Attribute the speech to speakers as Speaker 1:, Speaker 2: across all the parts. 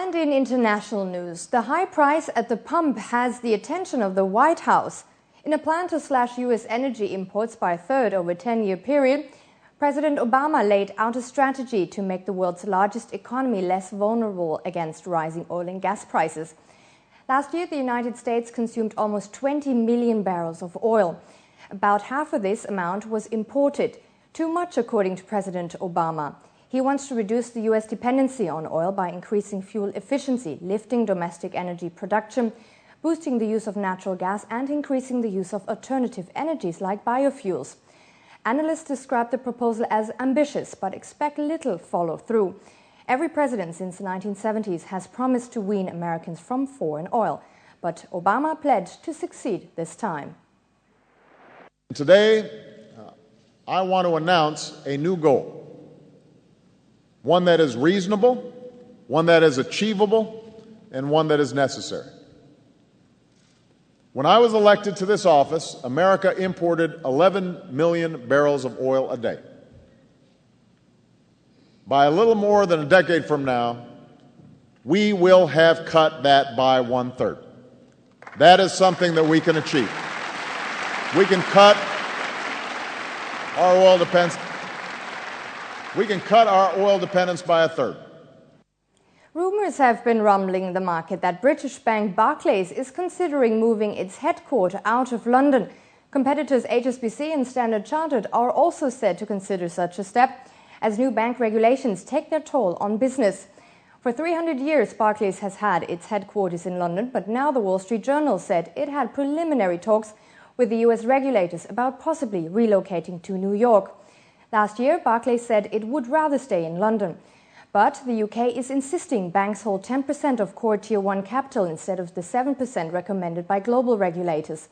Speaker 1: And in international news, the high price at the pump has the attention of the White House. In a plan to slash U.S. energy imports by a third over a 10-year period, President Obama laid out a strategy to make the world's largest economy less vulnerable against rising oil and gas prices. Last year, the United States consumed almost 20 million barrels of oil. About half of this amount was imported, too much according to President Obama. He wants to reduce the U.S. dependency on oil by increasing fuel efficiency, lifting domestic energy production, boosting the use of natural gas and increasing the use of alternative energies like biofuels. Analysts describe the proposal as ambitious but expect little follow-through. Every president since the 1970s has promised to wean Americans from foreign oil, but Obama pledged to succeed this time.
Speaker 2: Today, I want to announce a new goal. One that is reasonable, one that is achievable, and one that is necessary. When I was elected to this office, America imported 11 million barrels of oil a day. By a little more than a decade from now, we will have cut that by 1/3. That is something that we can achieve. We can cut our oil dependence. We can cut our oil dependence by a third.
Speaker 1: Rumors have been rumbling in the market that British bank Barclays is considering moving its headquarters out of London. Competitors HSBC and Standard Chartered are also said to consider such a step, as new bank regulations take their toll on business. For 300 years, Barclays has had its headquarters in London, but now the Wall Street Journal said it had preliminary talks with the US regulators about possibly relocating to New York. Last year, Barclays said it would rather stay in London. But the UK is insisting banks hold 10% of core Tier 1 capital instead of the 7% recommended by global regulators.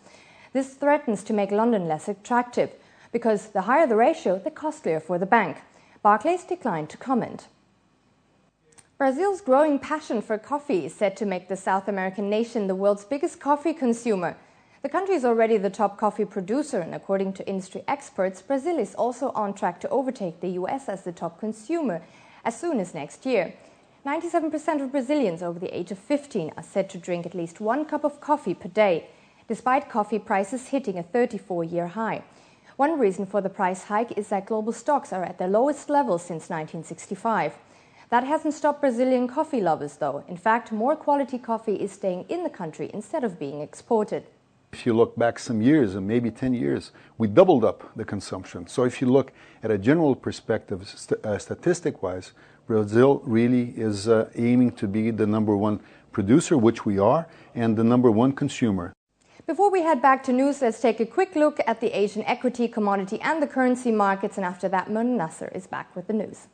Speaker 1: This threatens to make London less attractive, because the higher the ratio, the costlier for the bank. Barclays declined to comment. Brazil's growing passion for coffee is said to make the South American nation the world's biggest coffee consumer. The country is already the top coffee producer, and according to industry experts, Brazil is also on track to overtake the US as the top consumer as soon as next year. 97% of Brazilians over the age of 15 are said to drink at least 1 cup of coffee per day, despite coffee prices hitting a 34-year high. One reason for the price hike is that global stocks are at their lowest level since 1965. That hasn't stopped Brazilian coffee lovers, though. In fact, more quality coffee is staying in the country instead of being exported.
Speaker 3: If you look back some years, and maybe 10 years, we doubled up the consumption. So if you look at a general perspective, statistic-wise, Brazil really is aiming to be the #1 producer, which we are, and the #1 consumer.
Speaker 1: Before we head back to news, let's take a quick look at the Asian equity, commodity and the currency markets. And after that, Mona Nasser is back with the news.